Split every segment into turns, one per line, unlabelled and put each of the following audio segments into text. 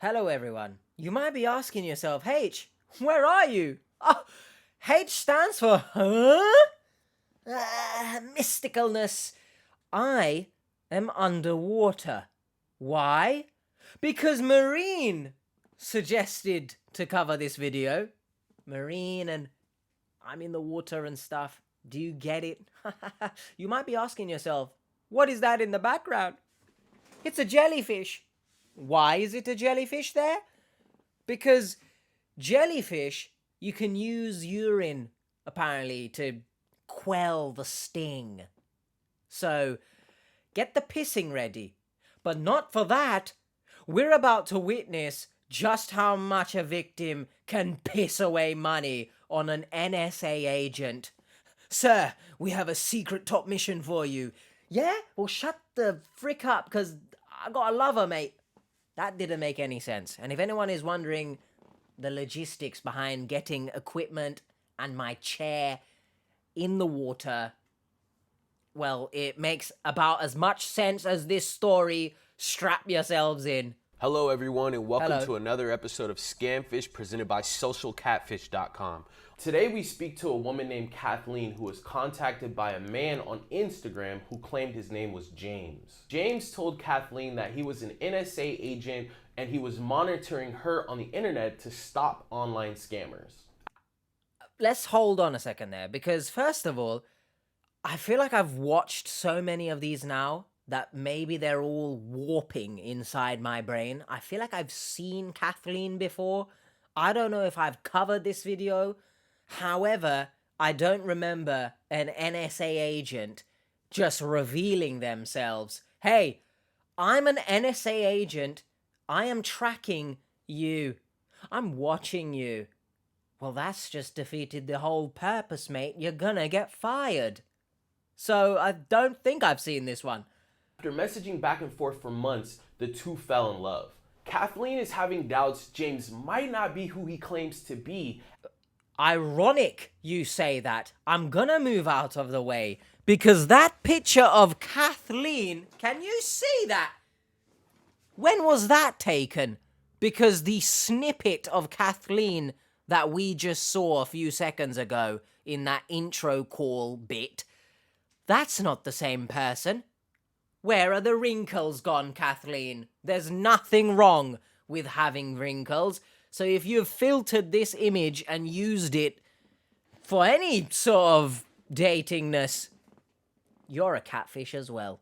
Hello everyone. You might be asking yourself, H, where are you? Oh, H stands for mysticalness. I am underwater. Why? Because Marine suggested to cover this video. Marine and I'm in the water and stuff. Do you get it? You might be asking yourself, what is that in the background? It's a jellyfish. Why is it a jellyfish there? Because jellyfish, you can use urine, apparently, to quell the sting. So, get the pissing ready. But not for that. We're about to witness just how much a victim can piss away money on an NSA agent. Sir, we have a secret top mission for you. Yeah? Well, shut the frick up, because I got a lover, mate. That didn't make any sense. And if anyone is wondering the logistics behind getting equipment and my chair in the water, well, it makes about as much sense as this story. Strap yourselves in.
Hello everyone and welcome
Hello.
to another episode of Scamfish presented by socialcatfish.com. Today we speak to a woman named Kathleen who was contacted by a man on Instagram who claimed his name was James. James told Kathleen that he was an NSA agent and he was monitoring her on the internet to stop online scammers.
Let's hold on a second there, because first of all, I feel like I've watched so many of these now that maybe they're all warping inside my brain. I feel like I've seen Kathleen before. I don't know if I've covered this video. However, I don't remember an NSA agent just revealing themselves. Hey, I'm an NSA agent. I am tracking you. I'm watching you. Well, that's just defeated the whole purpose, mate. You're gonna get fired. So I don't think I've seen this one.
After messaging back and forth for months, the two fell in love. Kathleen is having doubts James might not be who he claims to be.
Ironic you say that. I'm gonna move out of the way because that picture of Kathleen, can you see that? When was that taken? Because the snippet of Kathleen that we just saw a few seconds ago in that intro call bit, that's not the same person. Where are the wrinkles gone, Kathleen? There's nothing wrong with having wrinkles. So if you've filtered this image and used it for any sort of datingness, you're a catfish as well.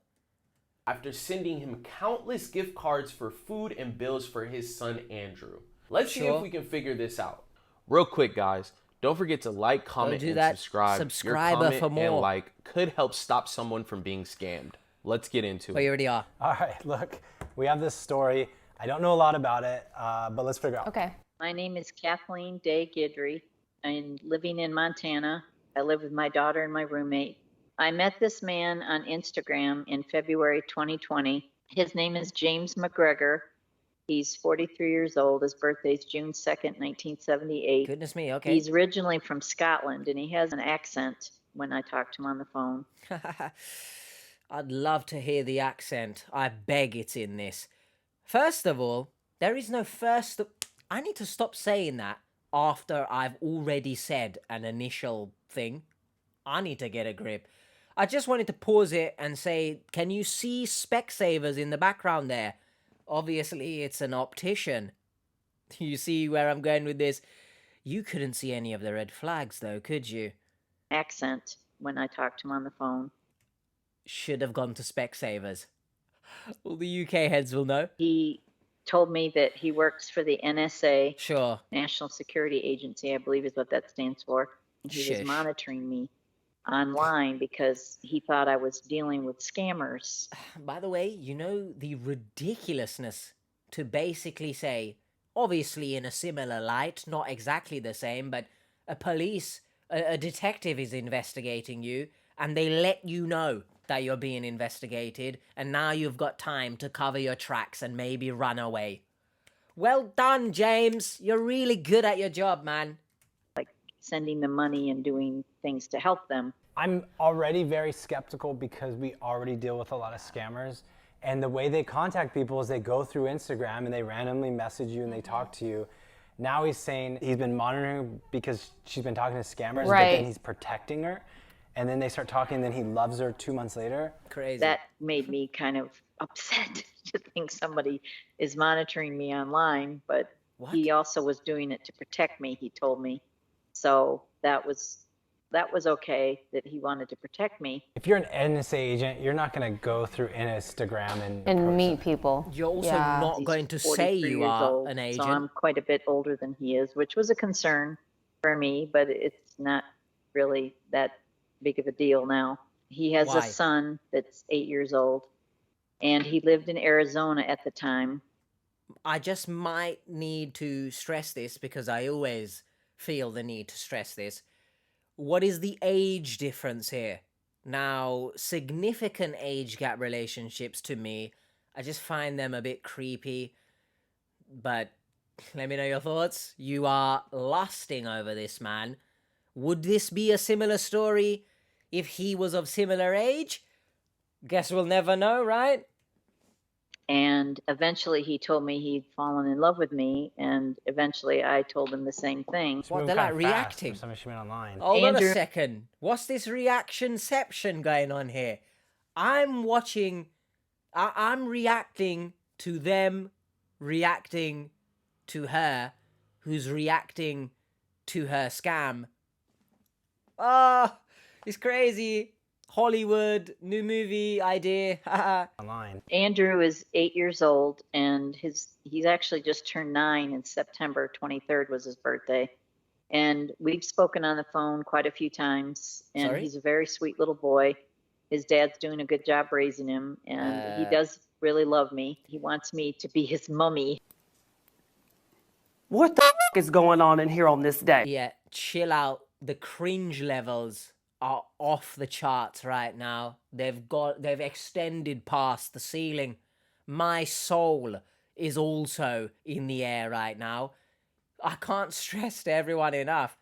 After sending him countless gift cards for food and bills for his son Andrew. Let's see if we can figure this out. Real quick, guys, don't forget to like, comment, and subscribe.
Subscriber
Your comment
for more.
and like could help stop someone from being scammed. Let's get into
Well,
it.
you already are.
All right, look, we have this story. I don't know a lot about it, but let's figure out.
Okay.
My name is Kathleen Day Guidry. I'm living in Montana. I live with my daughter and my roommate. I met this man on Instagram in February 2020. His name is James McGregor. He's 43 years old. His birthday is June 2nd, 1978.
Goodness me, okay.
He's originally from Scotland, and he has an accent when I talk to him on the phone.
I'd love to hear the accent. I beg it's in this. First of all, there is no first... I need to stop saying that after I've already said an initial thing. I need to get a grip. I just wanted to pause it and say, can you see Specsavers in the background there? Obviously, it's an optician. You see where I'm going with this? You couldn't see any of the red flags, though, could you?
Accent when I talk to him on the phone.
Should have gone to Specsavers. All the UK heads will know.
He told me that he works for the NSA.
Sure.
National Security Agency, I believe is what that stands for. He
Shush.
was monitoring me online because he thought I was dealing with scammers.
By the way, you know the ridiculousness to basically say, obviously in a similar light, not exactly the same, but a detective is investigating you, and they let you know that you're being investigated, and now you've got time to cover your tracks and maybe run away. Well done, James. You're really good at your job, man.
Like sending them money and doing things to help them.
I'm already very skeptical because we already deal with a lot of scammers. And the way they contact people is they go through Instagram and they randomly message you and they talk to you. Now he's saying he's been monitoring because she's been talking to scammers, but then he's protecting her. And then they start talking, and then he loves her 2 months later.
Crazy.
That made me kind of upset to think somebody is monitoring me online, but he also was doing it to protect me, he told me. So that was okay that he wanted to protect me.
If you're an NSA agent, you're not going to go through Instagram
and meet people.
You're also not
He's
going to say
43
you
years
are
old,
an agent.
So I'm quite a bit older than he is, which was a concern for me, but it's not really that big of a deal now. He has a son that's 8 years old, and he lived in Arizona at the time.
I just might need to stress this because I always feel the need to stress this. What is the age difference here? Now, significant age gap relationships to me, I just find them a bit creepy. But let me know your thoughts. You are lusting over this man. Would this be a similar story if he was of similar age? Guess we'll never know, right?
And eventually he told me he'd fallen in love with me, and eventually I told him the same thing.
What, they're like reacting?
Something she went online.
Hold on a second. What's this reaction-ception going on here? I'm watching... I'm reacting to them reacting to her, who's reacting to her scam. It's crazy. Hollywood, new movie idea.
Online.
Andrew is 8 years old, and he's actually just turned 9 in September 23rd was his birthday. And we've spoken on the phone quite a few times, and he's a very sweet little boy. His dad's doing a good job raising him, and he does really love me. He wants me to be his mummy.
What the is going on in here on this day?
Yeah, chill out. The cringe levels are off the charts right now. They've extended past the ceiling. My soul is also in the air right now. I can't stress to everyone enough.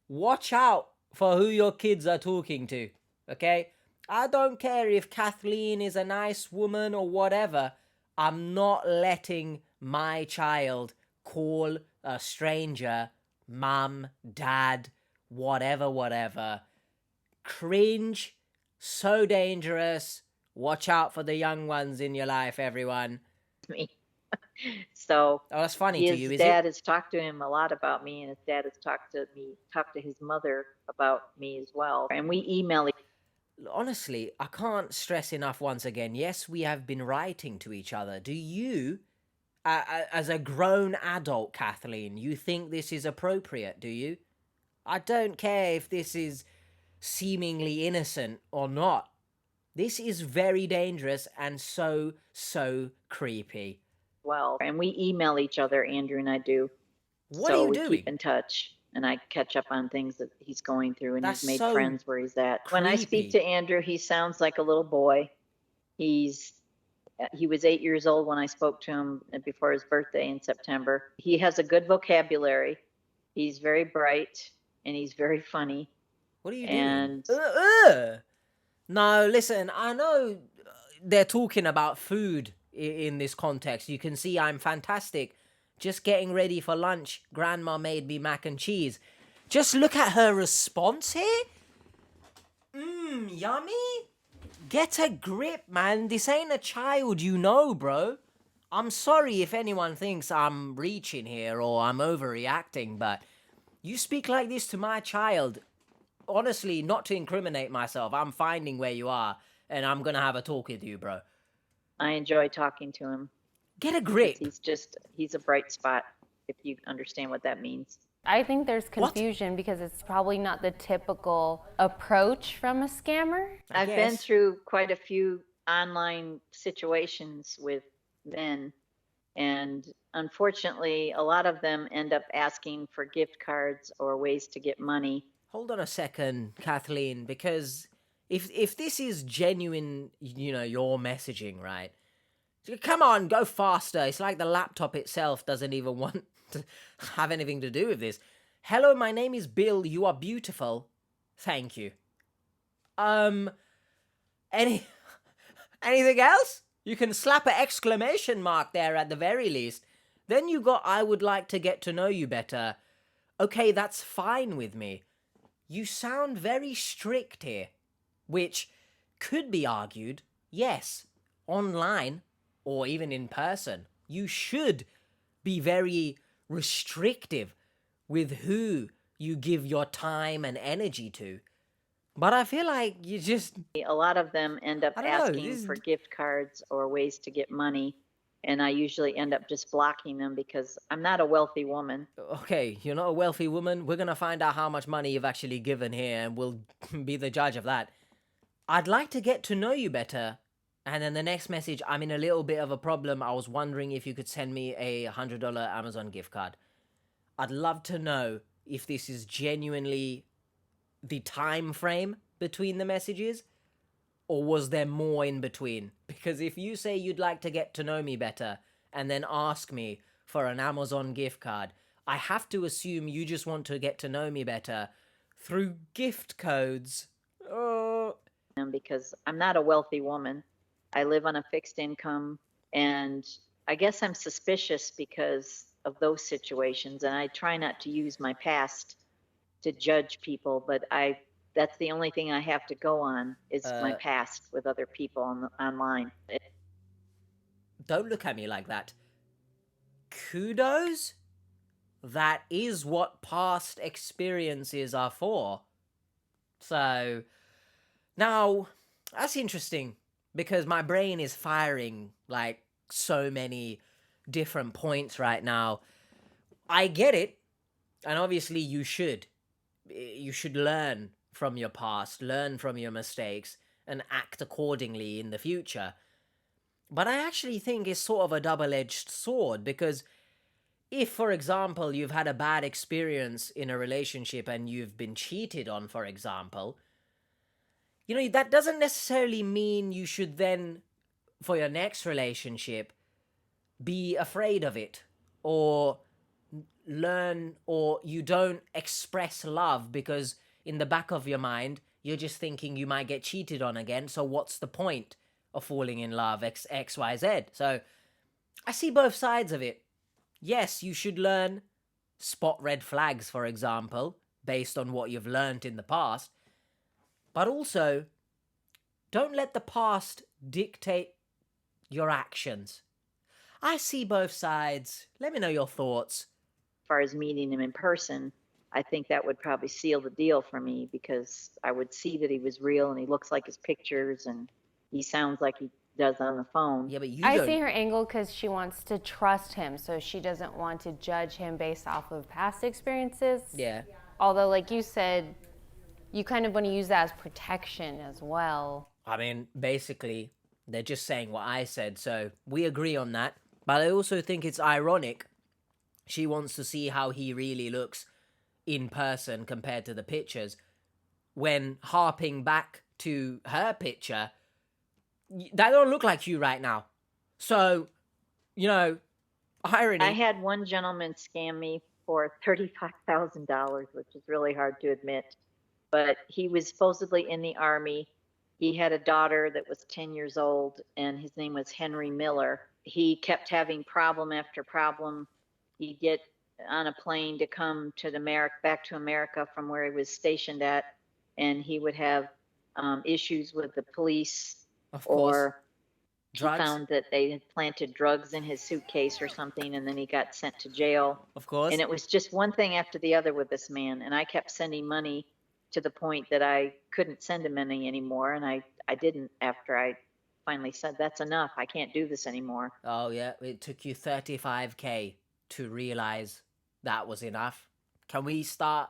Watch out for who your kids are talking to, okay? I don't care if Kathleen is a nice woman or whatever. I'm not letting my child call a stranger mum, dad, whatever. Cringe, so dangerous. Watch out for the young ones in your life, everyone.
Me. So
that's funny to you, is it?
His dad has talked to him a lot about me, and his dad has talked to his mother about me as well. And we email.
Honestly, I can't stress enough once again. Yes, we have been writing to each other. Do you, as a grown adult, Kathleen, you think this is appropriate, do you? I don't care if this is seemingly innocent or not. This is very dangerous and so creepy.
Well, and we email each other, Andrew and I do.
What are you doing?
So we keep in touch, and I catch up on things that he's going through, and
That's
he's made
so
friends where he's at.
creepy.
When I speak to Andrew, he sounds like a little boy. He was 8 years old when I spoke to him before his birthday in September. He has a good vocabulary. He's very bright, and he's very funny.
What are you doing? No, listen, I know they're talking about food in this context. You can see I'm fantastic. Just getting ready for lunch. Grandma made me mac and cheese. Just look at her response here. Yummy. Get a grip, man. This ain't a child, you know, bro. I'm sorry if anyone thinks I'm reaching here or I'm overreacting, but you speak like this to my child. Honestly, not to incriminate myself, I'm finding where you are, and I'm gonna have a talk with you, bro.
I enjoy talking to him.
Get a grip.
He's a bright spot, if you understand what that means.
I think there's confusion because it's probably not the typical approach from a scammer.
I've been through quite a few online situations with men, and unfortunately, a lot of them end up asking for gift cards or ways to get money.
Hold on a second, Kathleen, because if this is genuine, you know, your messaging, right? Come on, go faster. It's like the laptop itself doesn't even want to have anything to do with this. Hello, my name is Bill. You are beautiful. Thank you. Anything else? You can slap an exclamation mark there at the very least. Then you got, I would like to get to know you better. Okay, that's fine with me. You sound very strict here, which could be argued, yes, online or even in person. You should be very restrictive with who you give your time and energy to. But I feel like you just...
A lot of them end up
I don't know,
asking for gift cards or ways to get money. And I usually end up just blocking them because I'm not a wealthy woman.
Okay, you're not a wealthy woman. We're going to find out how much money you've actually given here and we'll be the judge of that. I'd like to get to know you better. And then the next message, I'm in a little bit of a problem. I was wondering if you could send me a $100 Amazon gift card. I'd love to know if this is genuinely the time frame between the messages, or was there more in between? Because if you say you'd like to get to know me better and then ask me for an Amazon gift card, I have to assume you just want to get to know me better through gift codes. Oh.
Because I'm not a wealthy woman. I live on a fixed income, and I guess I'm suspicious because of those situations, and I try not to use my past to judge people, but that's the only thing I have to go on is my past with other people online.
Don't look at me like that. Kudos? That is what past experiences are for. So, now, that's interesting, because my brain is firing like so many different points right now. I get it, and obviously you should. You should learn from your past, learn from your mistakes, and act accordingly in the future. But I actually think it's sort of a double-edged sword, because if, for example, you've had a bad experience in a relationship and you've been cheated on, for example, you know, that doesn't necessarily mean you should then, for your next relationship, be afraid of it, or learn, or you don't express love because in the back of your mind, you're just thinking you might get cheated on again, so what's the point of falling in love, X, Y, Z? So, I see both sides of it. Yes, you should learn, spot red flags, for example, based on what you've learned in the past, but also, don't let the past dictate your actions. I see both sides. Let me know your thoughts.
As far as meeting him in person, I think that would probably seal the deal for me, because I would see that he was real and he looks like his pictures and he sounds like he does on the phone.
Yeah, but
I see her angle because she wants to trust him, so she doesn't want to judge him based off of past experiences.
Yeah.
Although, like you said, you kind of want to use that as protection as well.
I mean, basically, they're just saying what I said, so we agree on that. But I also think it's ironic. She wants to see how he really looks in person compared to the pictures, when harping back to her picture, that don't look like you right now. So, you know, irony.
I had one gentleman scam me for $35,000, which is really hard to admit. But he was supposedly in the Army. He had a daughter that was 10 years old, and his name was Henry Miller. He kept having problem after problem. He'd get on a plane to come to back to America from where he was stationed at, and he would have issues with the police, or he found that they had planted drugs in his suitcase or something, and then he got sent to jail.
Of course.
And it was just one thing after the other with this man, and I kept sending money to the point that I couldn't send him any anymore, and I didn't after I finally said, that's enough, I can't do this anymore.
Oh yeah, it took you $35K to realize that was enough. Can we start,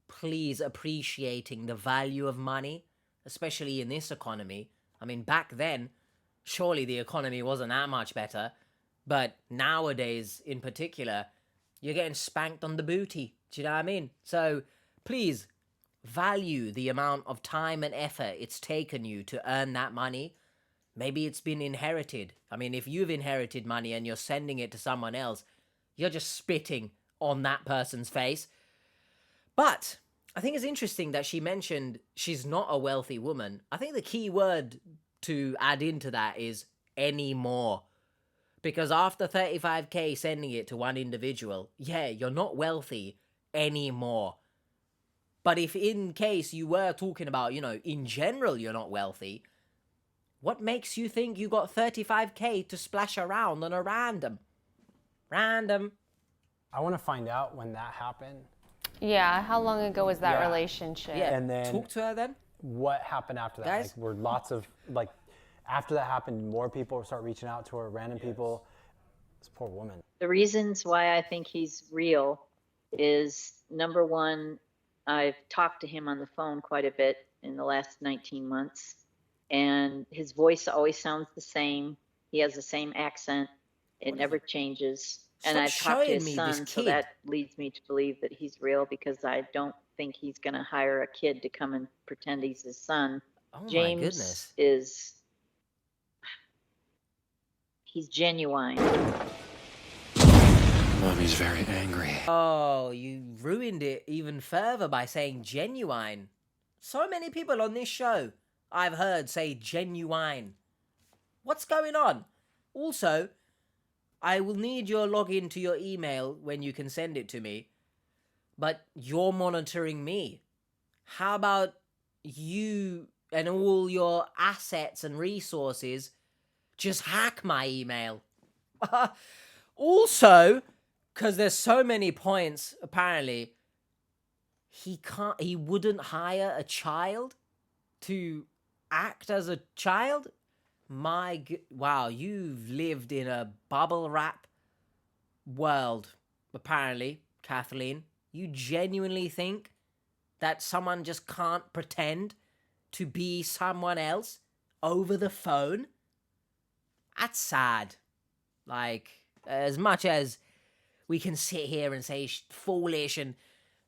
please, appreciating the value of money, especially in this economy? I mean, back then, surely the economy wasn't that much better, but nowadays, in particular, you're getting spanked on the booty. Do you know what I mean? So, please, value the amount of time and effort it's taken you to earn that money. Maybe it's been inherited. I mean, if you've inherited money and you're sending it to someone else, you're just spitting on that person's face. But I think it's interesting that she mentioned she's not a wealthy woman. I think the key word to add into that is anymore. Because after 35K sending it to one individual, yeah, you're not wealthy anymore. But if in case you were talking about, you know, in general you're not wealthy, what makes you think you got 35K to splash around on a random?
I want to find out when that happened.
Yeah, how long ago was that relationship?
Yeah,
And then
talk to her then.
What happened after that?
Guys?
Like, were lots of, like, after that happened, more people start reaching out to her, random people. This poor woman.
The reasons why I think he's real is, number one, I've talked to him on the phone quite a bit in the last 19 months, and his voice always sounds the same. He has the same accent. It never changes. And
Stop
I've talked to
showing
his
me
son,
this
so
kid.
that leads me to believe that he's real, because I don't think he's going to hire a kid to come and pretend he's his son.
Oh my
James
goodness.
he's genuine.
Mommy's very angry.
Oh, you ruined it even further by saying genuine. So many people on this show I've heard say genuine. What's going on? Also, I will need your login to your email when you can send it to me. But you're monitoring me. How about you and all your assets and resources just hack my email? Also, because there's so many points, apparently, he wouldn't hire a child to act as a child? Wow, you've lived in a bubble wrap world, apparently, Kathleen. You genuinely think that someone just can't pretend to be someone else over the phone? That's sad. Like, as much as we can sit here and say foolish and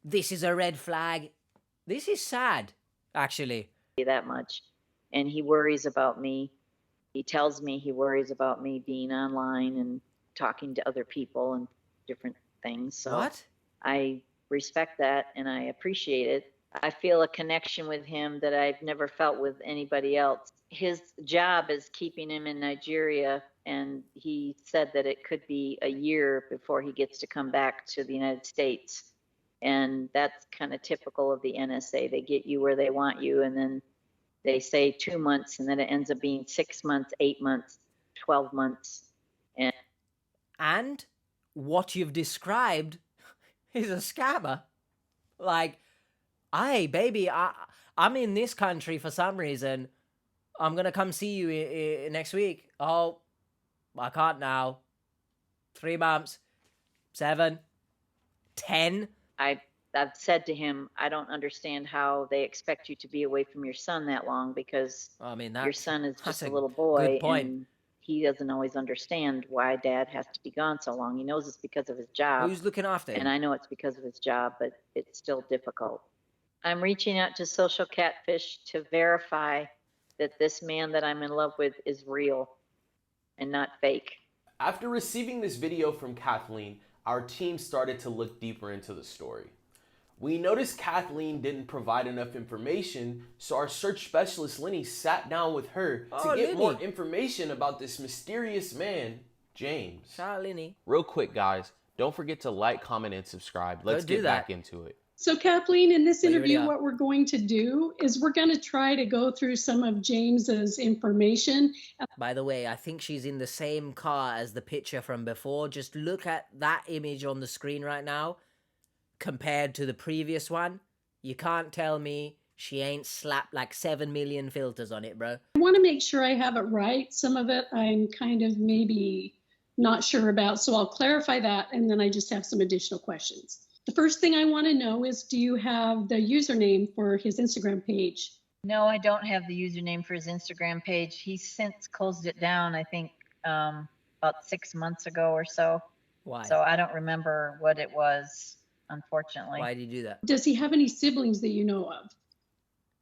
this is a red flag, this is sad, actually.
That much. And he worries about me. He tells me he worries about me being online and talking to other people and different things. So
What?
I respect that and I appreciate it. I feel a connection with him that I've never felt with anybody else. His job is keeping him in Nigeria, and he said that it could be a year before he gets to come back to the United States. And that's kind of typical of the NSA. They get you where they want you, and then they say 2 months, and then it ends up being 6 months, 8 months, 12 months.
And what you've described is a scammer. Like, hey, baby, I'm in this country for some reason. I'm going to come see you next week. Oh, I can't now. 3 months, 7, 10.
I've said to him, I don't understand how they expect you to be away from your son that long, because your son is just a little boy, and he doesn't always understand why dad has to be gone so long. He knows it's because of his job.
Who's looking after him?
And I know it's because of his job, but it's still difficult. I'm reaching out to Social Catfish to verify that this man that I'm in love with is real and not fake.
After receiving this video from Kathleen, our team started to look deeper into the story. We noticed Kathleen didn't provide enough information, so our search specialist Lenny sat down with her to get more information about this mysterious man, James.
Shout out, Lenny.
Real quick, guys, don't forget to like, comment, and subscribe. Let's get back into it.
So Kathleen, in this interview, what we're going to do is we're going to try to go through some of James's information.
By the way, I think she's in the same car as the picture from before. Just look at that image on the screen right now compared to the previous one. You can't tell me she ain't slapped like 7 million filters on it, bro.
I want to make sure I have it right. Some of it I'm kind of maybe not sure about, so I'll clarify that, and then I just have some additional questions. The first thing I want to know is, do you have the username for his Instagram page?
No, I don't have the username for his Instagram page. He's since closed it down, I think, about 6 months ago or so.
Why?
So I don't remember what it was, unfortunately.
Why did you do that?
Does he have any siblings that you know of?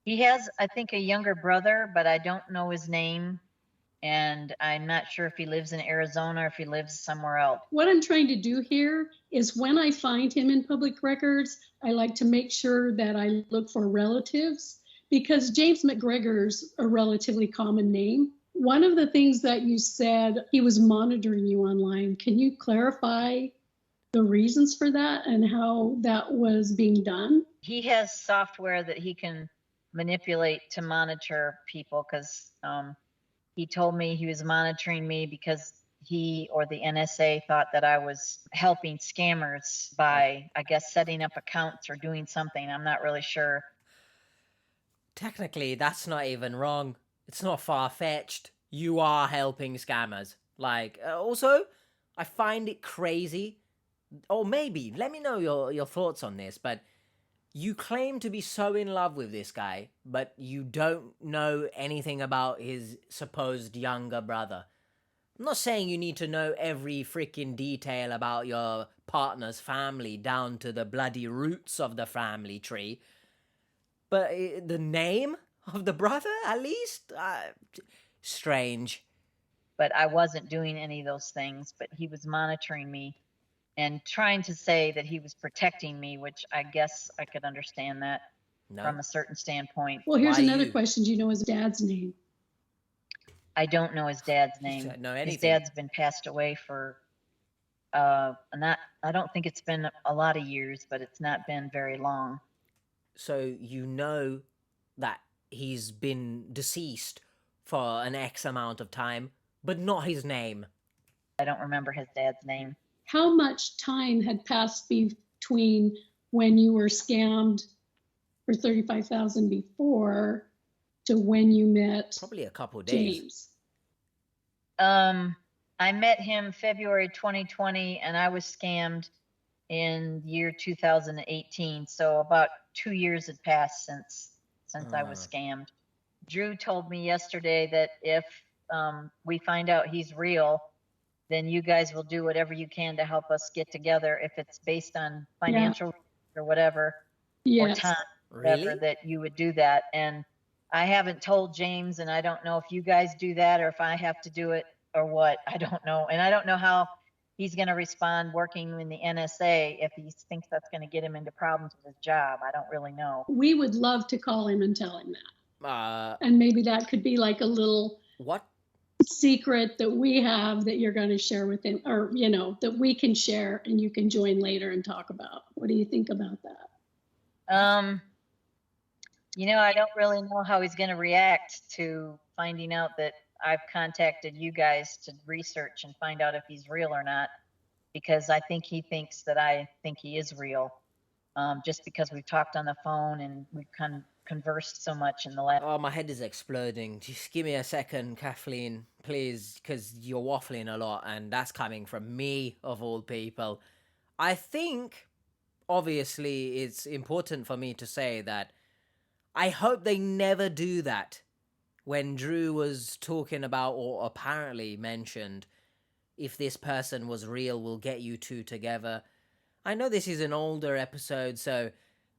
He has, I think, a younger brother, but I don't know his name. And I'm not sure if he lives in Arizona or if he lives somewhere else.
What I'm trying to do here is, when I find him in public records, I like to make sure that I look for relatives, because James McGregor's a relatively common name One of the things that you said, he was monitoring you online. Can you clarify the reasons for that and how that was being done?
He has software that he can manipulate to monitor people because he told me he was monitoring me because he or the NSA thought that I was helping scammers by, I guess, setting up accounts or doing something. I'm not really sure.
Technically, that's not even wrong. It's not far-fetched. You are helping scammers. Like, also, I find it crazy. Or maybe, let me know your thoughts on this, but you claim to be so in love with this guy, but you don't know anything about his supposed younger brother. I'm not saying you need to know every freaking detail about your partner's family down to the bloody roots of the family tree, but the name of the brother, at least? Strange.
But I wasn't doing any of those things, but he was monitoring me and trying to say that he was protecting me, which I guess I could understand that from a certain standpoint.
Well, here's
Why
another
you?
question. Do you know his dad's name?
I don't know his dad's name.
don't know
His
anything.
dad's been passed away for I don't think it's been a lot of years, but it's not been very long.
So you know that he's been deceased for an X amount of time, but not his name.
I don't remember his dad's name.
How much time had passed between when you were scammed for $35,000 before to when you met
Probably a couple of days.
James?
I met him February 2020, and I was scammed in year 2018. So about 2 years had passed since I was scammed. Drew told me yesterday that if we find out he's real, then you guys will do whatever you can to help us get together. If it's based on financial or whatever,
Yes.
or time, whatever, that you would do that. And I haven't told James, and I don't know if you guys do that or if I have to do it or what. I don't know. And I don't know how he's going to respond working in the NSA if he thinks that's going to get him into problems with his job. I don't really know.
We would love to call him and tell him that.
And
maybe that could be like a little
what
secret that we have that you're going to share with him, or, you know, that we can share and you can join later and talk about. What do you think about that?
You know, I don't really know how he's going to react to finding out that I've contacted you guys to research and find out if he's real or not, because I think he thinks that I think he is real, just because we've talked on the phone and we've conversed so much in the last...
Oh, my head is exploding. Just give me a second, Kathleen, please, because you're waffling a lot, and that's coming from me, of all people. I think, obviously, it's important for me to say that I hope they never do that. When Drew was talking about, or apparently mentioned, if this person was real, we'll get you two together. I know this is an older episode, so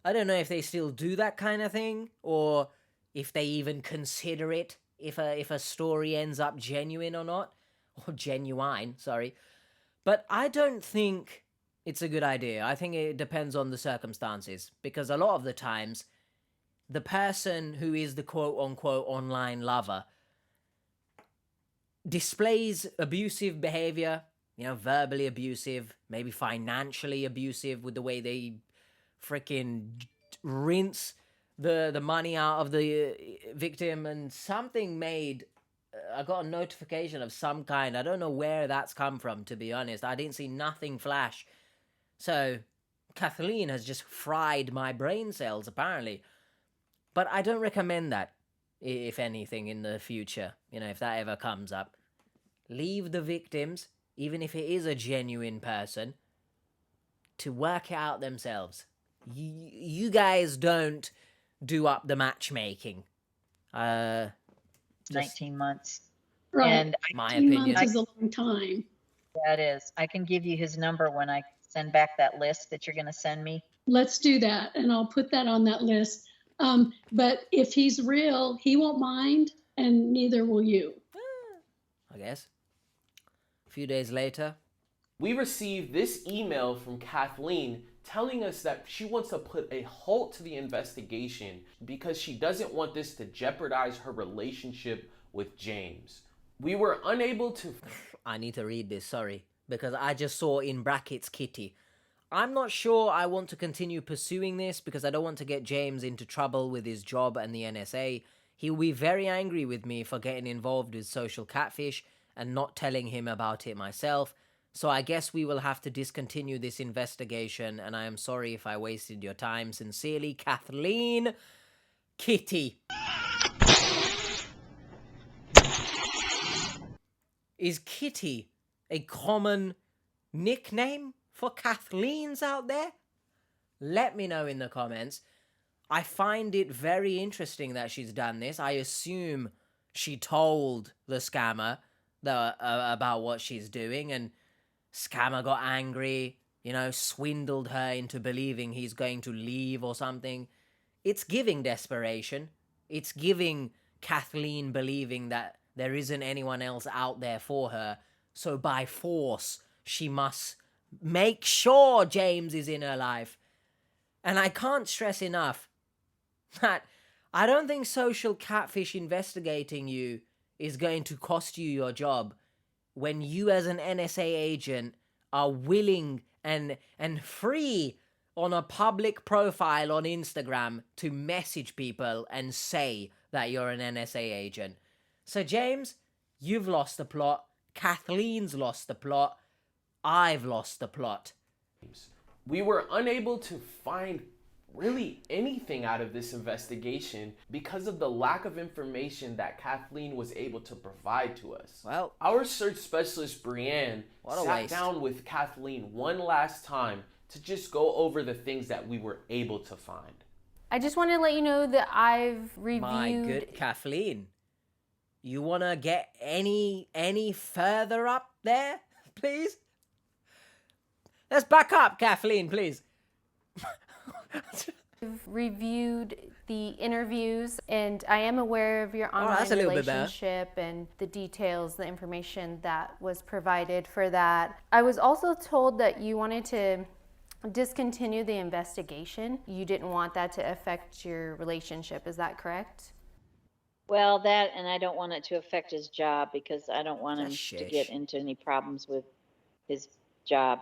I don't know if they still do that kind of thing, or if they even consider it, if a story ends up genuine or not. Or genuine, sorry. But I don't think it's a good idea. I think it depends on the circumstances, because a lot of the times, the person who is the quote-unquote online lover displays abusive behavior, you know, verbally abusive, maybe financially abusive with the way they freaking rinse the money out of the victim, and something made... I got a notification of some kind. I don't know where that's come from, to be honest. I didn't see nothing flash. So, Kathleen has just fried my brain cells, apparently. But I don't recommend that, if anything, in the future. You know, if that ever comes up. Leave the victims, even if it is a genuine person, to work it out themselves. You guys don't do up the matchmaking.
19 months.
Right.
And
my
18
opinion.
months is a long time.
that is, I can give you his number when I send back that list that you're going to send me.
Let's do that, and I'll put that on that list. But if he's real, he won't mind, and neither will you.
I guess. A few days later,
we received this email from Kathleen telling us that she wants to put a halt to the investigation because she doesn't want this to jeopardize her relationship with James. We were unable to...
I need to read this, sorry, because I just saw in brackets Kitty. I'm not sure I want to continue pursuing this because I don't want to get James into trouble with his job and the NSA. He'll be very angry with me for getting involved with social catfish and not telling him about it myself. So I guess we will have to discontinue this investigation, and I am sorry if I wasted your time. Sincerely, Kathleen. Kitty. Is Kitty a common nickname for Kathleens out there? Let me know in the comments. I find it very interesting that she's done this. I assume she told the scammer about what she's doing, and scammer got angry, you know, swindled her into believing he's going to leave or something. It's giving desperation. It's giving Kathleen believing that there isn't anyone else out there for her. So by force, she must make sure James is in her life. And I can't stress enough that I don't think social catfish investigating you is going to cost you your job when you as an NSA agent are willing and free on a public profile on Instagram to message people and say that you're an NSA agent. So James, you've lost the plot. Kathleen's lost the plot. I've lost the plot.
We were unable to find really anything out of this investigation because of the lack of information that Kathleen was able to provide to us.
Well,
our search specialist, Brianne, sat
waste.
down with Kathleen one last time to just go over the things that we were able to find.
I just want to let you know that I've reviewed...
My good Kathleen, you want to get any further up there, please? Let's back up, Kathleen, please.
I've reviewed the interviews, and I am aware of your online relationship and the details, the information that was provided for that. I was also told that you wanted to discontinue the investigation. You didn't want that to affect your relationship. Is that correct?
Well, that, and I don't want it to affect his job because I don't want him to get into any problems with his job.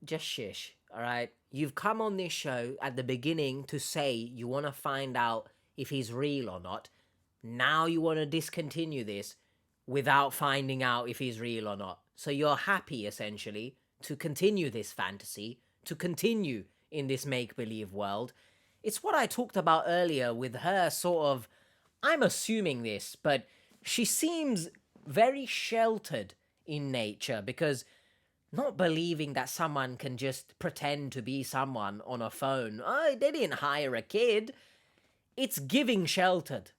Just shush, all right? You've come on this show at the beginning to say you want to find out if he's real or not. Now you want to discontinue this without finding out if he's real or not. So you're happy, essentially, to continue this fantasy, to continue in this make-believe world. It's what I talked about earlier with her sort of... I'm assuming this, but she seems very sheltered in nature because... not believing that someone can just pretend to be someone on a phone. Oh, they didn't hire a kid. It's giving sheltered.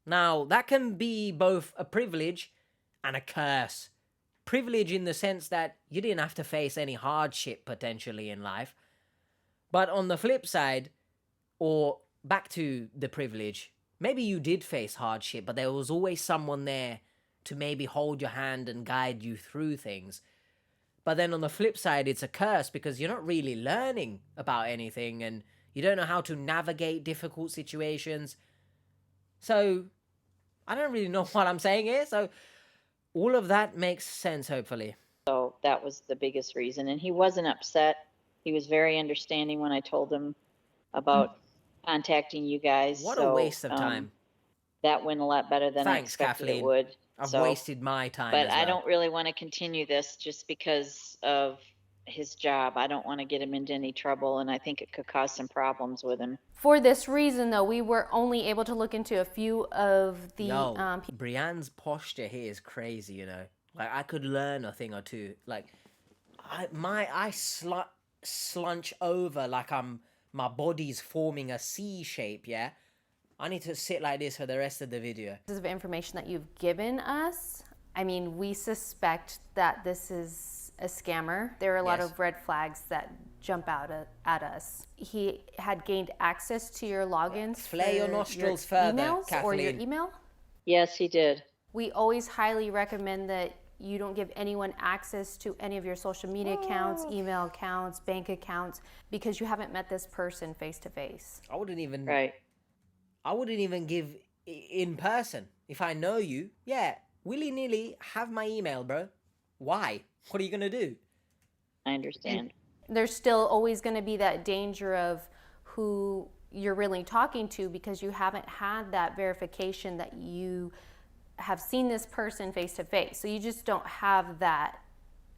Now, that can be both a privilege and a curse. Privilege in the sense that you didn't have to face any hardship potentially in life. But on the flip side, or back to the privilege, maybe you did face hardship, but there was always someone there to maybe hold your hand and guide you through things. But then on the flip side, it's a curse because you're not really learning about anything and you don't know how to navigate difficult situations. So, I don't really know what I'm saying here. So, all of that makes sense, hopefully.
So, that was the biggest reason. And he wasn't upset. He was very understanding when I told him about contacting you guys.
What a waste of time.
That went a lot better than I expected it would.
I've wasted my time.
But I don't really want to continue this just because of his job. I don't want to get him into any trouble, and I think it could cause some problems with him.
For this reason, though, we were only able to look into a few of the...
Brianne's posture here is crazy, you know. Like, I could learn a thing or two. Like, I slunch over like my body's forming a C shape, yeah? I need to sit like this for the rest of the video.
This is information that you've given us. I mean, we suspect that this is a scammer. There are a lot of red flags that jump out at us. He had gained access to your logins.
Flare your nostrils further,
emails
Kathleen.
or your email?
Yes, he did.
We always highly recommend that you don't give anyone access to any of your social media accounts, email accounts, bank accounts, because you haven't met this person face to face.
I wouldn't even...
Right.
I wouldn't even give in person. If I know you, yeah, willy-nilly have my email, bro. Why? What are you gonna do?
I understand.
There's still always going to be that danger of who you're really talking to, because you haven't had that verification that you have seen this person face to face. So you just don't have that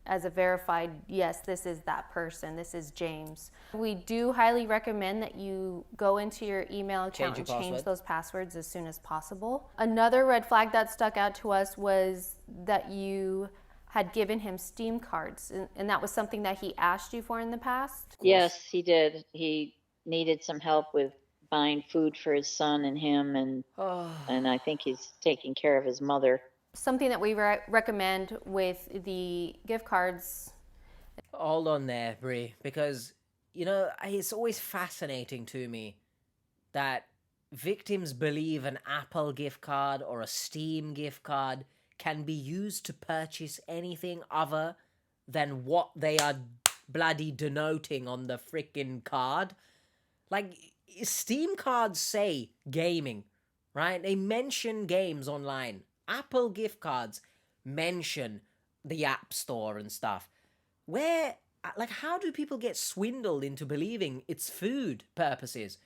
as a verified, yes, this is that person, this is James. We do highly recommend that you go into your email account and change those passwords as soon as possible. Another red flag that stuck out to us was that you had given him Steam cards, and that was something that he asked you for in the past?
Yes, he did. He needed some help with buying food for his son and him, and I think he's taking care of his mother.
Something that we recommend with the gift cards.
Hold on there, Brie, because, you know, it's always fascinating to me that victims believe an Apple gift card or a Steam gift card can be used to purchase anything other than what they are bloody denoting on the freaking card. Like, Steam cards say gaming, right? They mention games online. Apple gift cards mention the App Store and stuff. How do people get swindled into believing it's food purposes?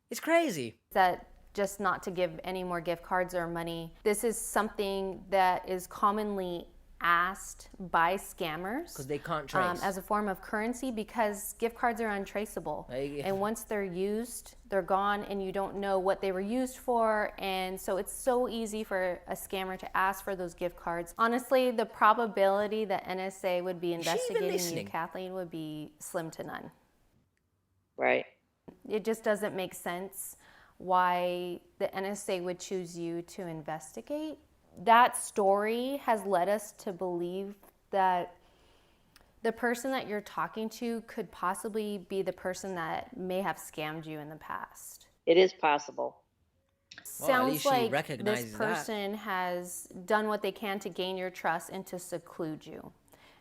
It's crazy.
That just not to give any more gift cards or money. This is something that is commonly asked by scammers.
Because they can't trace.
As a form of currency, because gift cards are untraceable. And once they're used, they're gone, and you don't know what they were used for. And so it's so easy for a scammer to ask for those gift cards. Honestly, the probability that NSA would be investigating you, Kathleen, would be slim to none.
Right.
It just doesn't make sense why the NSA would choose you to investigate. That story has led us to believe that the person that you're talking to could possibly be the person that may have scammed you in the past.
It is possible.
Sounds like this person has done what they can to gain your trust and to seclude you.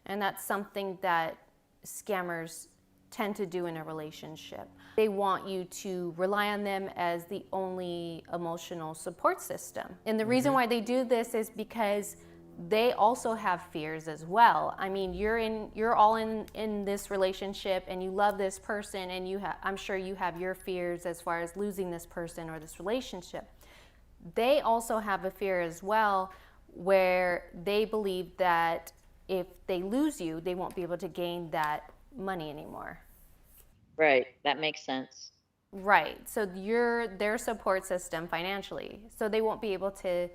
And that's something that scammers tend to do in a relationship. They want you to rely on them as the only emotional support system. And the reason why they do this is because they also have fears as well. I mean, you're all in this relationship and you love this person, and I'm sure you have your fears as far as losing this person or this relationship. They also have a fear as well, where they believe that if they lose you, they won't be able to gain that money anymore.
Right, that makes sense.
Right, so you're their support system financially, so they won't be able to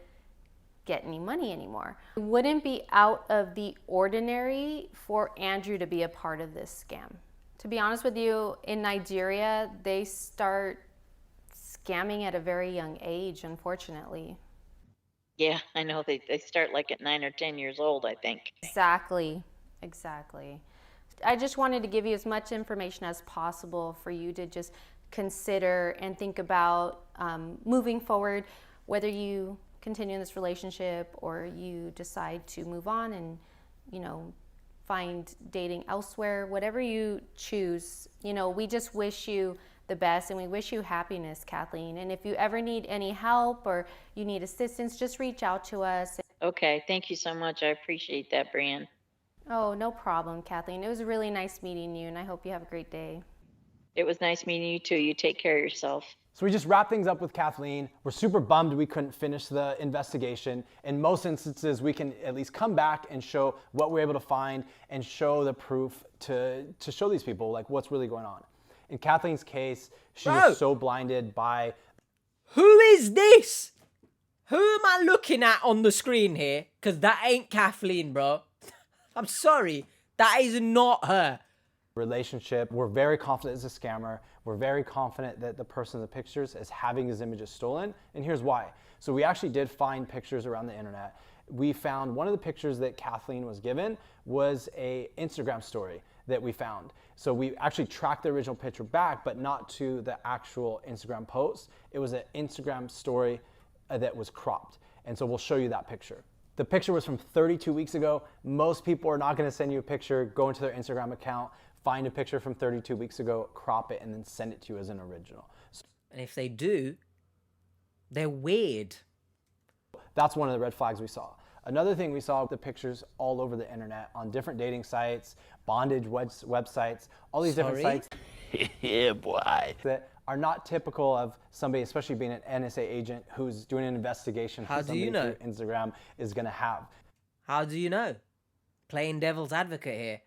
get any money anymore. It wouldn't be out of the ordinary for Andrew to be a part of this scam. To be honest with you, in Nigeria, they start scamming at a very young age, unfortunately.
Yeah, I know. They start like at 9 or 10 years old, I think.
Exactly. I just wanted to give you as much information as possible for you to just consider and think about moving forward, whether you continue in this relationship or you decide to move on and, find dating elsewhere. Whatever you choose, we just wish you the best and we wish you happiness, Kathleen. And if you ever need any help or you need assistance, just reach out to us.
Okay, thank you so much. I appreciate that, Brian.
Oh, no problem, Kathleen. It was really nice meeting you, and I hope you have a great day.
It was nice meeting you too. You take care of yourself.
So we just wrapped things up with Kathleen. We're super bummed we couldn't finish the investigation. In most instances, we can at least come back and show what we're able to find and show the proof to show these people like what's really going on. In Kathleen's case, she was so blinded by...
Who is this? Who am I looking at on the screen here? Because that ain't Kathleen, bro. I'm sorry. That is not her.
Relationship. We're very confident it's a scammer. We're very confident that the person in the pictures is having his images stolen. And here's why. So we actually did find pictures around the internet. We found one of the pictures that Kathleen was given was a Instagram story that we found. So we actually tracked the original picture back, but not to the actual Instagram post. It was an Instagram story that was cropped. And so we'll show you that picture. The picture was from 32 weeks ago. Most people are not gonna send you a picture, go into their Instagram account, find a picture from 32 weeks ago, crop it, and then send it to you as an original.
And if they do, they're weird.
That's one of the red flags we saw. Another thing we saw, the pictures all over the internet on different dating sites, bondage websites, all these different sites.
Yeah, boy.
That are not typical of somebody, especially being an NSA agent who's doing an investigation.
How do you know?
Through Instagram is going to have.
How do you know? Playing devil's advocate here.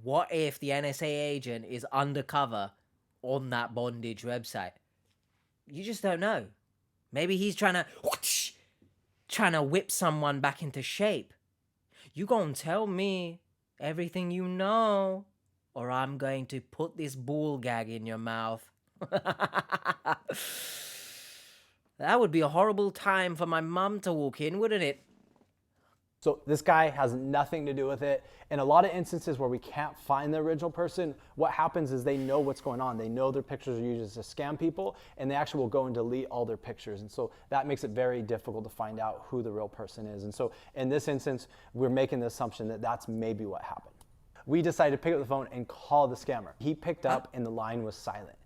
What if the NSA agent is undercover on that bondage website? You just don't know. Maybe he's trying to whip someone back into shape. You gonna tell me everything you know, or I'm going to put this ball gag in your mouth. That would be a horrible time for my mum to walk in, wouldn't it?
So this guy has nothing to do with it. In a lot of instances where we can't find the original person, what happens is they know what's going on. They know their pictures are used to scam people, and they actually will go and delete all their pictures. And so that makes it very difficult to find out who the real person is. And so in this instance, we're making the assumption that that's maybe what happened. We decided to pick up the phone and call the scammer. He picked up and the line was silent.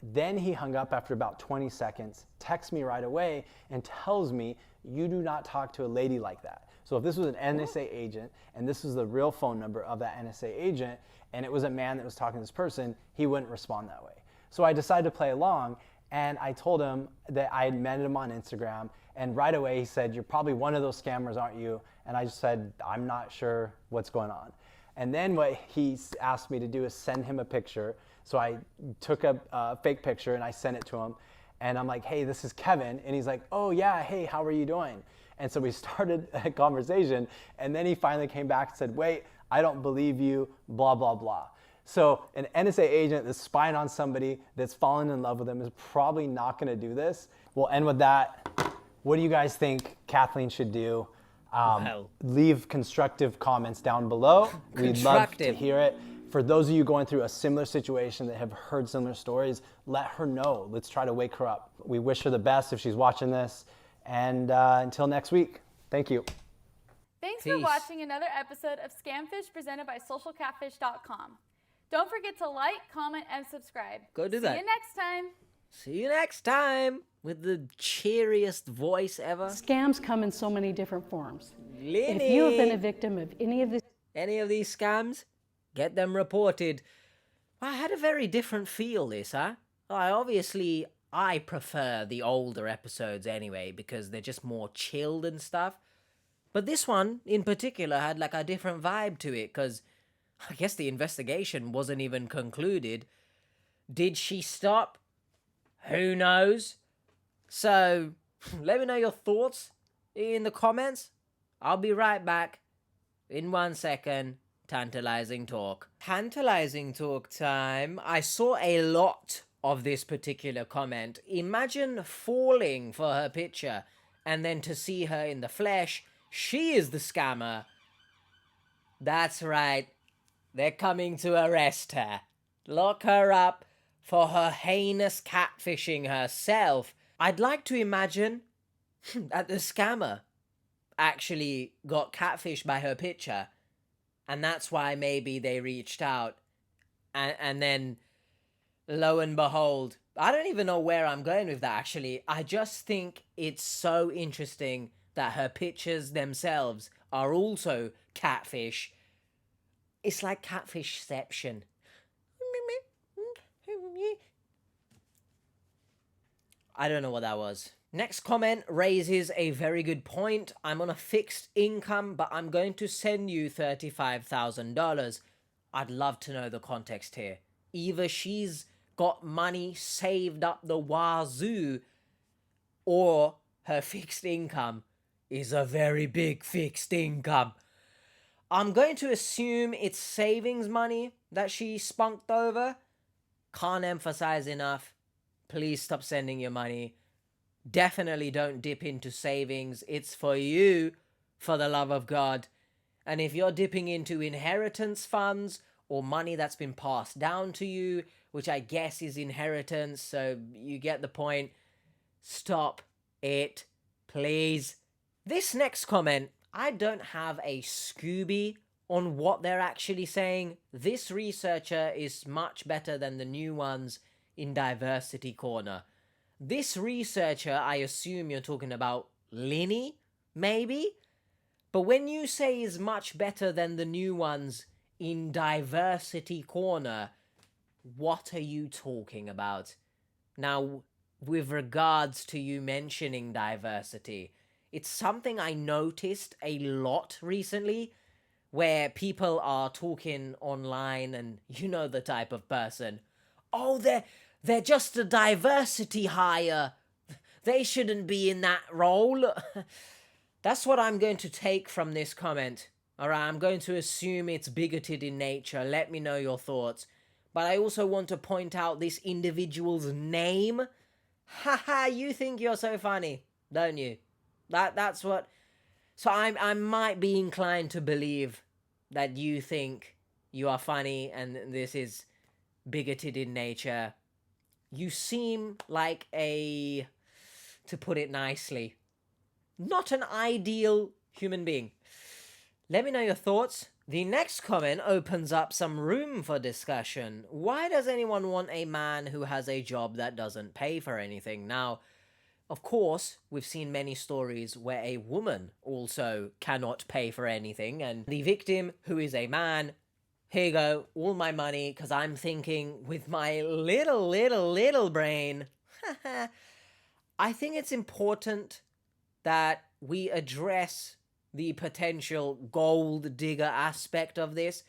Then he hung up after about 20 seconds, texts me right away, and tells me, "You do not talk to a lady like that." So if this was an NSA agent, and this was the real phone number of that NSA agent, and it was a man that was talking to this person, he wouldn't respond that way. So I decided to play along, and I told him that I had met him on Instagram, and right away he said, "You're probably one of those scammers, aren't you?" And I just said, "I'm not sure what's going on." And then what he asked me to do is send him a picture. So I took a fake picture and I sent it to him. And I'm like, "Hey, this is Kevin." And he's like, "Oh yeah, hey, how are you doing?" And so we started a conversation. And then he finally came back and said, "Wait, I don't believe you, blah, blah, blah." So an NSA agent that's spying on somebody that's fallen in love with them is probably not going to do this. We'll end with that. What do you guys think Kathleen should do? Leave constructive comments down below. We'd love to hear it. For those of you going through a similar situation that have heard similar stories, let her know. Let's try to wake her up. We wish her the best if she's watching this. And until next week, thank you.
Thanks for watching another episode of Scamfish presented by socialcatfish.com. Don't forget to like, comment, and subscribe.
Go do that.
See you next time.
See you next time with the cheeriest voice ever.
Scams come in so many different forms.
Lenny.
If you have been a victim of any of
these scams, get them reported. I had a very different feel this, huh? I prefer the older episodes anyway, because they're just more chilled and stuff. But this one, in particular, had like a different vibe to it, because I guess the investigation wasn't even concluded. Did she stop? Who knows? So, let me know your thoughts in the comments. I'll be right back in 1 second. Tantalizing talk. Tantalizing talk time. I saw a lot of this particular comment. Imagine falling for her picture and then to see her in the flesh. She is the scammer. That's right. They're coming to arrest her. Lock her up for her heinous catfishing herself. I'd like to imagine that the scammer actually got catfished by her picture. And that's why maybe they reached out. And then, lo and behold, I don't even know where I'm going with that, actually. I just think it's so interesting that her pictures themselves are also catfish. It's like catfishception. I don't know what that was. Next comment raises a very good point. I'm on a fixed income, but I'm going to send you $35,000. I'd love to know the context here. Either she's got money saved up the wazoo, or her fixed income is a very big fixed income. I'm going to assume it's savings money that she spunked over. Can't emphasize enough. Please stop sending your money. Definitely don't dip into savings. It's for you, for the love of God. And if you're dipping into inheritance funds or money that's been passed down to you, which I guess is inheritance, so you get the point, stop it, please. This next comment, I don't have a Scooby on what they're actually saying. This researcher is much better than the new ones in Diversity Corner. This researcher, I assume you're talking about Lenny, maybe? But when you say is much better than the new ones in Diversity Corner, what are you talking about? Now, with regards to you mentioning diversity, it's something I noticed a lot recently, where people are talking online and you know the type of person. Oh, they're just a diversity hire. They shouldn't be in that role. That's what I'm going to take from this comment. Alright, I'm going to assume it's bigoted in nature. Let me know your thoughts. But I also want to point out this individual's name. Haha, you think you're so funny, don't you? That's what... So I might be inclined to believe that you think you are funny and this is bigoted in nature. You seem like a, to put it nicely, not an ideal human being. Let me know your thoughts. The next comment opens up some room for discussion. Why does anyone want a man who has a job that doesn't pay for anything? Now, of course, we've seen many stories where a woman also cannot pay for anything, and the victim, who is a man, here you go, all my money, because I'm thinking with my little brain. I think it's important that we address the potential gold digger aspect of this,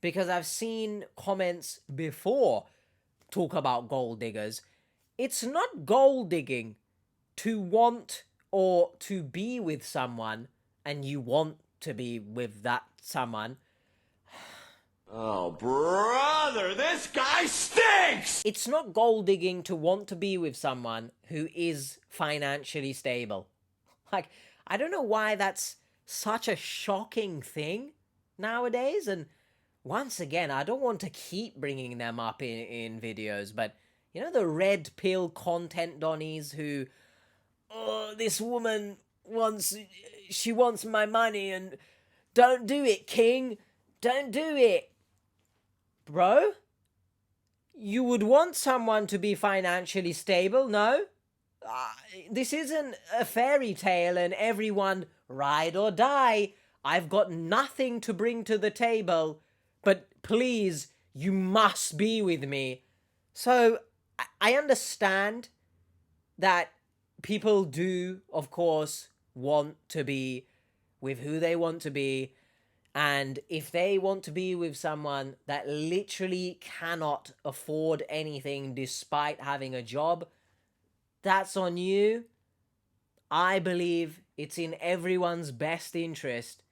because I've seen comments before talk about gold diggers. It's not gold digging to want or to be with someone and you want to be with that someone.
Oh, brother, this guy stinks!
It's not gold digging to want to be with someone who is financially stable. Like, I don't know why that's such a shocking thing nowadays. And once again, I don't want to keep bringing them up in videos, but you know the red pill content donnies who, oh, this woman she wants my money and don't do it, king. Don't do it. Bro, you would want someone to be financially stable, no? This isn't a fairy tale and everyone ride or die. I've got nothing to bring to the table, but please, you must be with me. So, I understand that people do, of course, want to be with who they want to be. And if they want to be with someone that literally cannot afford anything despite having a job, that's on you. I believe it's in everyone's best interest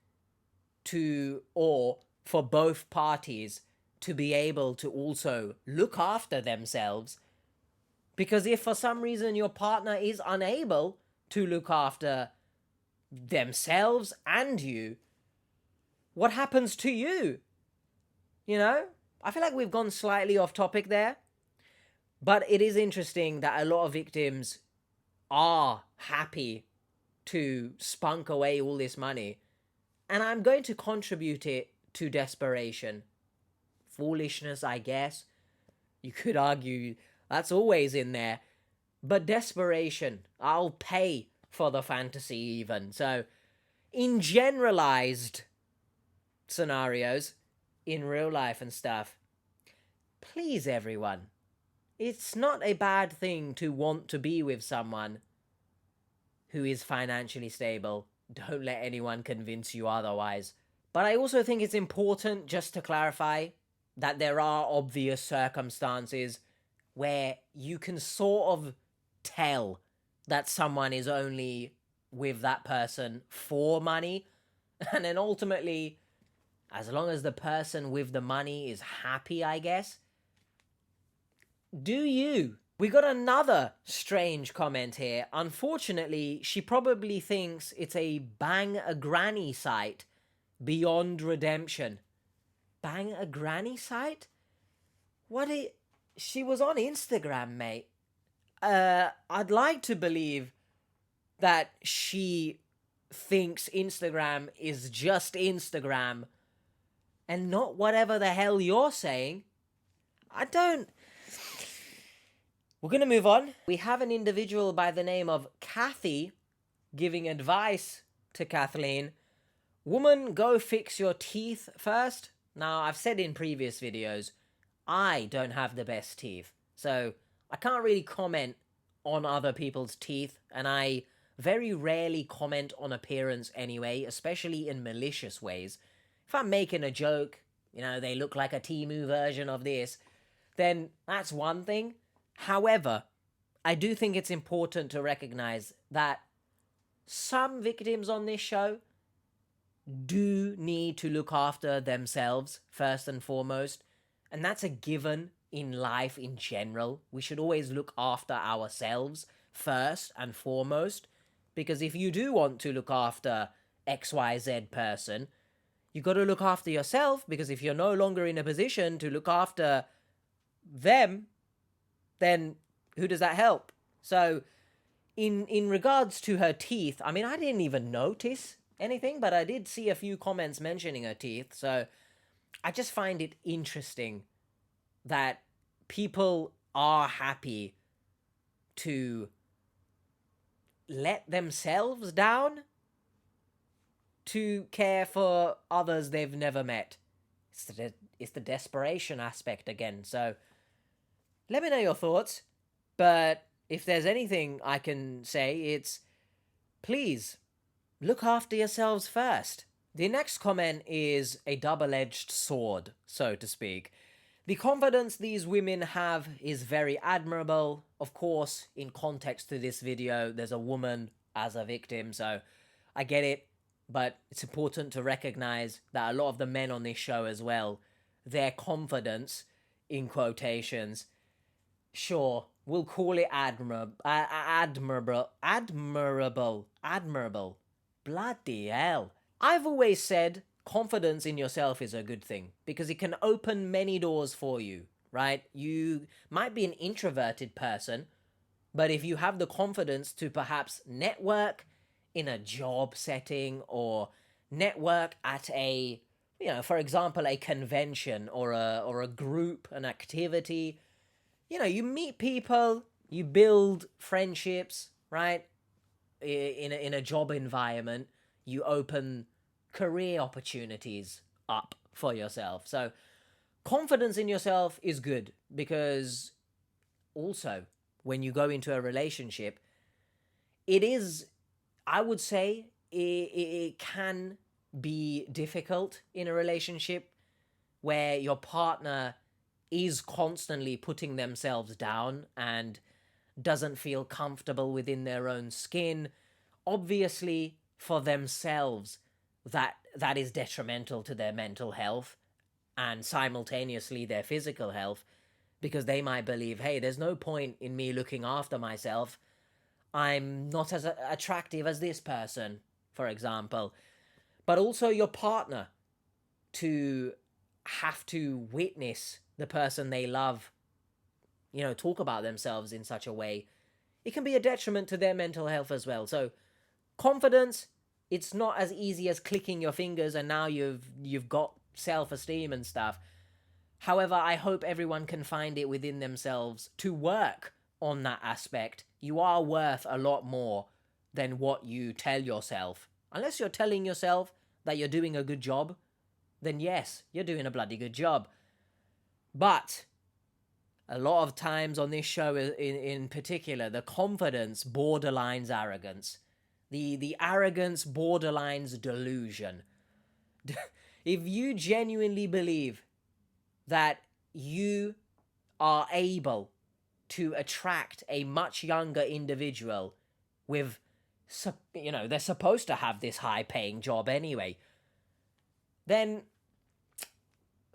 to, or for both parties, to be able to also look after themselves. Because if for some reason your partner is unable to look after themselves and you, what happens to you? You know? I feel like we've gone slightly off topic there. But it is interesting that a lot of victims are happy to spunk away all this money. And I'm going to contribute it to desperation. Foolishness, I guess. You could argue that's always in there. But desperation, I'll pay for the fantasy even. So, in generalized scenarios, in real life and stuff, please everyone, it's not a bad thing to want to be with someone who is financially stable. Don't let anyone convince you otherwise. But I also think it's important just to clarify that there are obvious circumstances where you can sort of tell that someone is only with that person for money. And then ultimately, as long as the person with the money is happy, I guess, do you? We got another strange comment here. Unfortunately, she probably thinks it's a bang a granny site beyond redemption. Bang a granny site? She was on Instagram, mate. I'd like to believe that she thinks Instagram is just Instagram and not whatever the hell you're saying. We're going to move on. We have an individual by the name of Kathy giving advice to Kathleen. woman, go fix your teeth first. Now, I've said in previous videos, I don't have the best teeth, so I can't really comment on other people's teeth, and I very rarely comment on appearance anyway, especially in malicious ways. If I'm making a joke, you know, they look like a Temu version of this, then that's one thing. However, I do think it's important to recognize that some victims on this show do need to look after themselves first and foremost, and that's a given in life in general. We should always look after ourselves first and foremost, because if you do want to look after XYZ person, you got to look after yourself, because if you're no longer in a position to look after them, then who does that help? So in regards to her teeth, I mean, I didn't even notice anything, but I did see a few comments mentioning her teeth, so I just find it interesting that people are happy to let themselves down to care for others they've never met. It's the desperation aspect again, so let me know your thoughts, but if there's anything I can say, it's please look after yourselves first. The next comment is a double-edged sword, so to speak. The confidence these women have is very admirable. Of course, in context to this video, there's a woman as a victim, so I get it. But it's important to recognize that a lot of the men on this show as well, their confidence, in quotations, sure, we'll call it admirable. Bloody hell. I've always said confidence in yourself is a good thing because it can open many doors for you, right? You might be an introverted person, but if you have the confidence to perhaps network in a job setting or network at a, you know, for example, a convention or a group, an activity, you know, you meet people, you build friendships, right? In a job environment, you open career opportunities up for yourself. So confidence in yourself is good because also when you go into a relationship, it is, I would say, it can be difficult in a relationship where your partner is constantly putting themselves down and doesn't feel comfortable within their own skin. Obviously, for themselves, that is detrimental to their mental health and simultaneously their physical health, because they might believe, hey, there's no point in me looking after myself. I'm not as attractive as this person, for example. But also your partner to have to witness the person they love, you know, talk about themselves in such a way, it can be a detriment to their mental health as well. So confidence, it's not as easy as clicking your fingers and now you've got self-esteem and stuff. However, I hope everyone can find it within themselves to work on that aspect. You are worth a lot more than what you tell yourself. Unless you're telling yourself that you're doing a good job, then yes, you're doing a bloody good job. But a lot of times on this show in particular, the confidence borderlines arrogance. The arrogance borderlines delusion. If you genuinely believe that you are able to attract a much younger individual with, you know, they're supposed to have this high-paying job anyway, then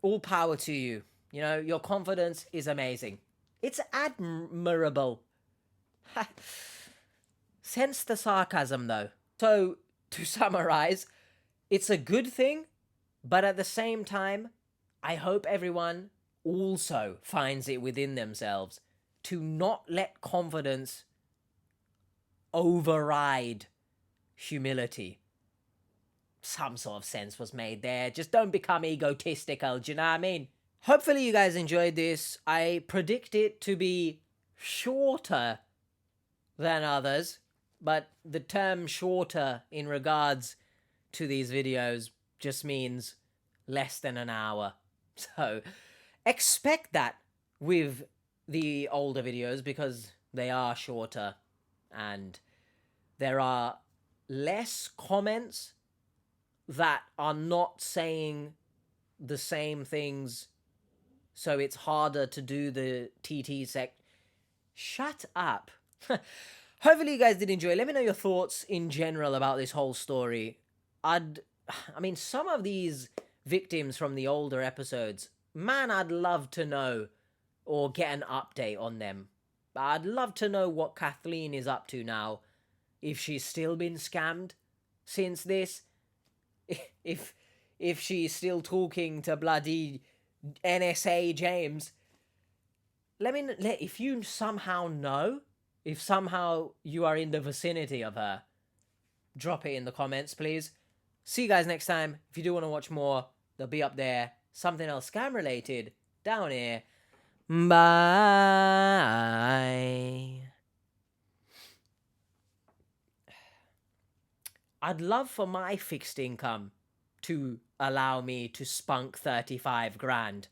all power to you. You know, your confidence is amazing. It's admirable. Sense the sarcasm, though. So, to summarize, it's a good thing, but at the same time, I hope everyone also finds it within themselves to not let confidence override humility. Some sort of sense was made there. Just don't become egotistical, do you know what I mean? Hopefully you guys enjoyed this. I predict it to be shorter than others, but the term shorter in regards to these videos just means less than an hour. So expect that with the older videos, because they are shorter and there are less comments that are not saying the same things, so it's harder to do the TT sec. Shut up. Hopefully you guys did enjoy. Let me know your thoughts in general about this whole story. I mean, some of these victims from the older episodes, man, I'd love to know or get an update on them. I'd love to know what Kathleen is up to now. If she's still been scammed since this. If she's still talking to bloody NSA James. If you somehow know, if somehow you are in the vicinity of her, drop it in the comments, please. See you guys next time. If you do want to watch more, they'll be up there. Something else scam related down here. Bye. I'd love for my fixed income to allow me to spunk 35 grand.